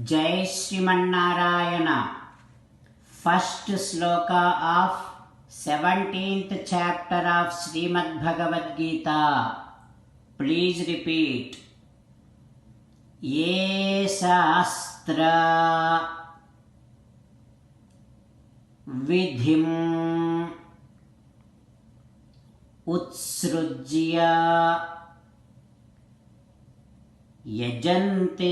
Jai Srimanarayana. First sloka of 17th chapter of Srimad Bhagavad Gita. Please repeat. Ye Shastra Vidhim Utsrujya Yajante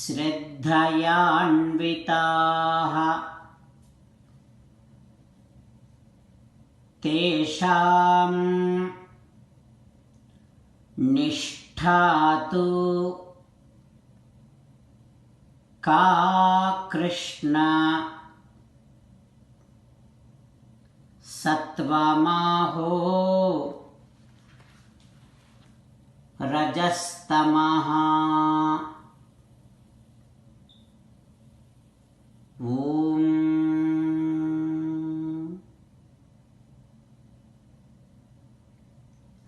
श्रद्धयान्विताः तेषां निष्ठा तु का Krishna सत्त्वमाहो रजस्तमः Om.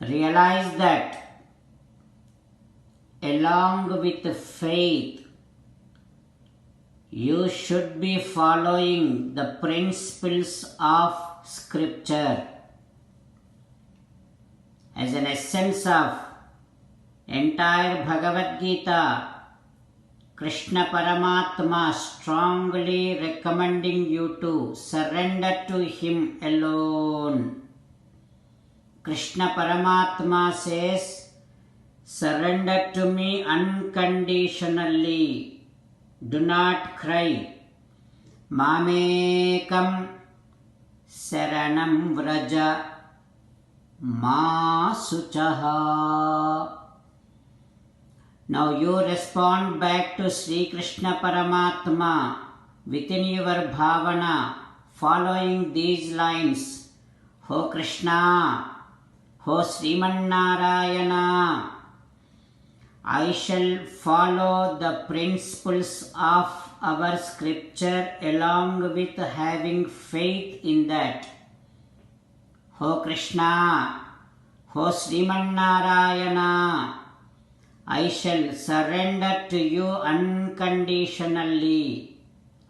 Realize that along with faith, you should be following the principles of scripture as an essence of entire Bhagavad Gita. Krishna Paramatma strongly recommending you to surrender to Him alone. Krishna Paramatma says, surrender to me unconditionally. Do not cry. Mamekam Saranam Vraja Ma Suchaha. Now you respond back to Sri Krishna Paramatma within your bhavana, following these lines. Ho Krishna, Ho Srimanarayana, I shall follow the principles of our scripture along with having faith in that. Ho Krishna, Ho Srimanarayana, I shall surrender to you unconditionally.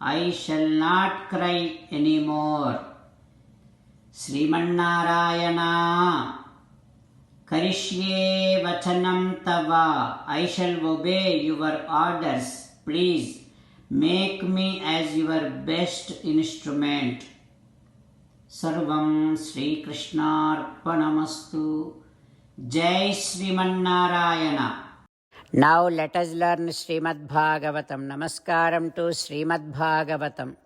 I shall not cry anymore. Srimanarayana, Karishye Vachanam Tava, I shall obey your orders. Please make me as your best instrument. Sarvam Sri Krishnarpanamastu. Jai Srimanarayana. Now let us learn Srimad Bhagavatam. Namaskaram to Srimad Bhagavatam.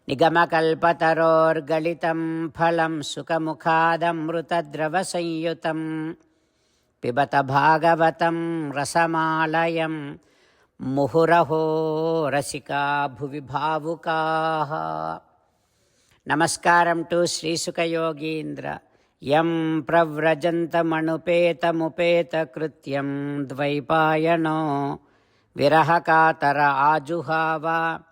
Nigamakalpataror galitam phalam sukamukhadamruta sanyutam pibata bhagavatam rasamalayam muhuraho rasika bhuvi bhavukaha. Namaskaram to Sri Sukha Yogindra. Yam pravrajantamupeta dvaipayano virahakatara ajuhava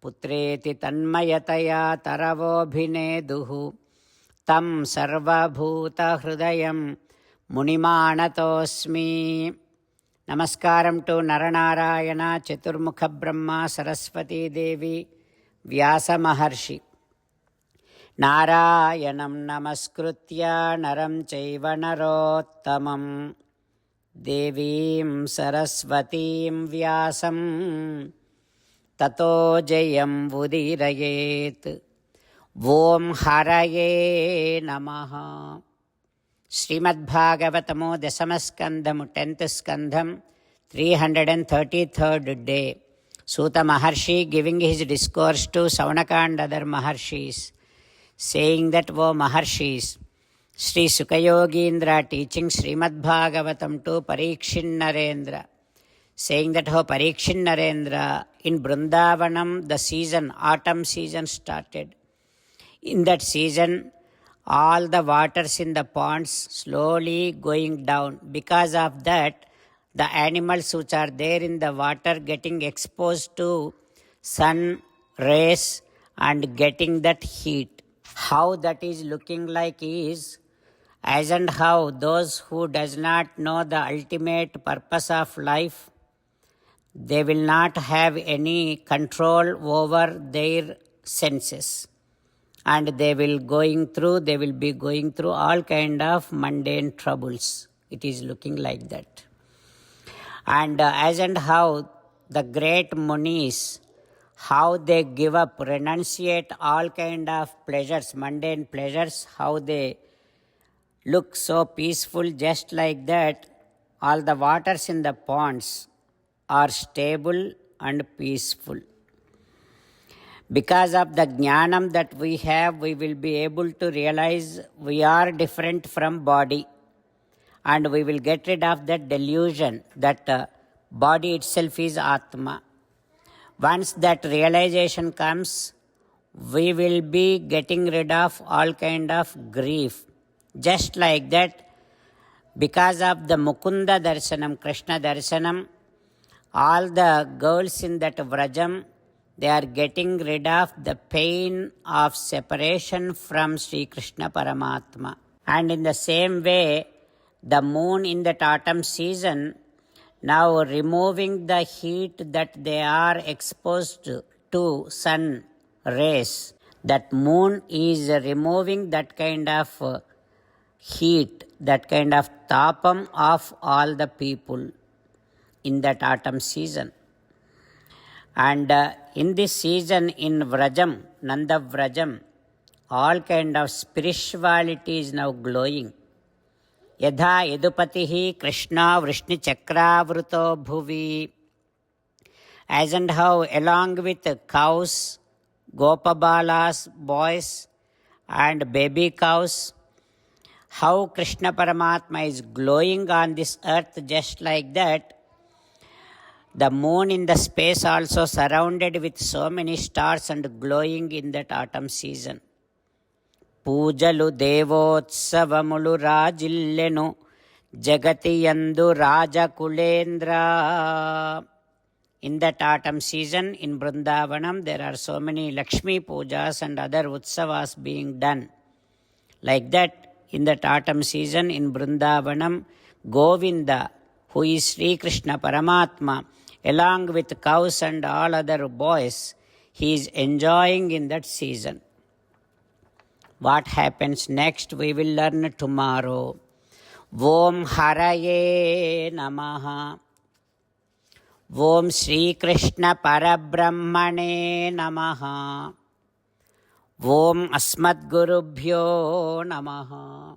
putreti tanmayataya taravobhineduhu tam sarvabhuta hrudayam munimanatosmi. Namaskaram to Naranarayana, Chaturmukha Brahma, Saraswati Devi, Vyasa Maharshi. Narayanam namaskritya naram chaiva narottamam devim saraswatim vyasam tato jayam udirayet. Om haraye namaha. Srimad Bhagavatamo Dasamaskandhamu 10th Skandham 333rd day. Suta Maharshi giving his discourse to Saunaka and other Maharshis, saying that, O Maharshis, Sri Sukayogindra teaching Srimad Bhagavatam to Parikshin Narendra, saying that, O Parikshin Narendra, in Vrindavanam the season, autumn season started. In that season, all the waters in the ponds slowly going down. Because of that, the animals which are there in the water getting exposed to sun rays and getting that heat. How that is looking like is, as and how those who does not know the ultimate purpose of life, they will not have any control over their senses, and they will be going through all kind of mundane troubles. It is looking like that. And as and how the great munis, how they give up, renunciate all kind of pleasures, mundane pleasures, how they look so peaceful, just like that. All the waters in the ponds are stable and peaceful. Because of the jnanam that we have, we will be able to realize we are different from body, and we will get rid of that delusion that body itself is Atma. Once that realization comes, we will be getting rid of all kind of grief. Just like that, because of the Mukunda Darshanam, Krishna Darshanam, all the girls in that Vrajam, they are getting rid of the pain of separation from Sri Krishna Paramatma. And in the same way, the moon in that autumn season, now removing the heat that they are exposed to sun rays. That moon is removing that kind of heat, that kind of tapam of all the people in that autumn season. And in this season in Vrajam, Nanda Vrajam, all kind of spirituality is now glowing. Yadha Yadupatihi Krishna Vrishni Chakravruto Bhuvi. As and how along with cows, Gopabalas, boys and baby cows, how Krishna Paramatma is glowing on this earth, just like that. The moon in the space also surrounded with so many stars and glowing in that autumn season. Poojalu Devotsavamulu Rajillenu Jagati Yandu Raja Kulendra. In that autumn season in Vrindavanam, there are so many Lakshmi Pujas and other Utsavas being done. Like that, in that autumn season in Vrindavanam, Govinda, who is Sri Krishna Paramatma, along with cows and all other boys, he is enjoying in that season. What happens next, we will learn tomorrow. Om Haraye Namaha. Om Sri Krishna Parabrahmane Namaha. Om Asmad Gurubhyo Namaha.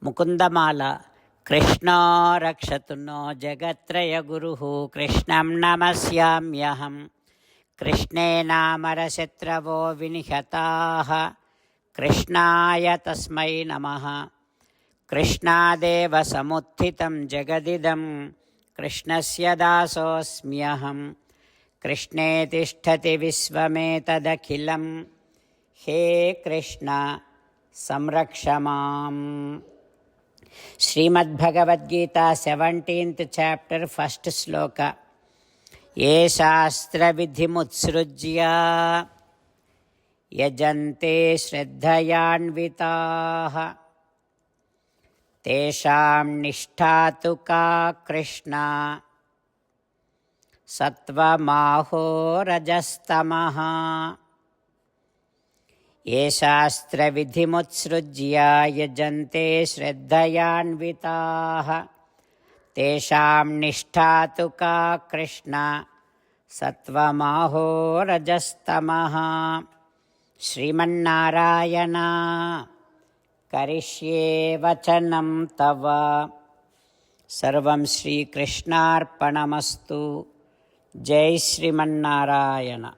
Mukundamala. Krishna Rakshatu no Jagatraya Guruhu Krishnam Namasyamyaham. Krishne Namarashetravo Vinihataha. Krishnaya Tasmai Namaha. Krishnadeva Samuthitam Jagadidam. Krishnasya Dasosmyaham. Krishne Tishtati Visvametadakhilam. He Krishna Samrakshamam. Srimad Bhagavad Gita, 17th chapter, 1st sloka. Ye shastra vidhimutsrujya yajante shraddhayanvitaha tesham nishtatu ka Krishna sattva maho rajastamaha. Ye shastra vidhimutsrujya yajante shraddhayanvitaha tesham nishtatu ka Krishna sattva-maho rajastamaha. Srimannarayana karishye vachanam tava. Sarvam Shri Krishnarpanamastu. Jai Srimannarayana.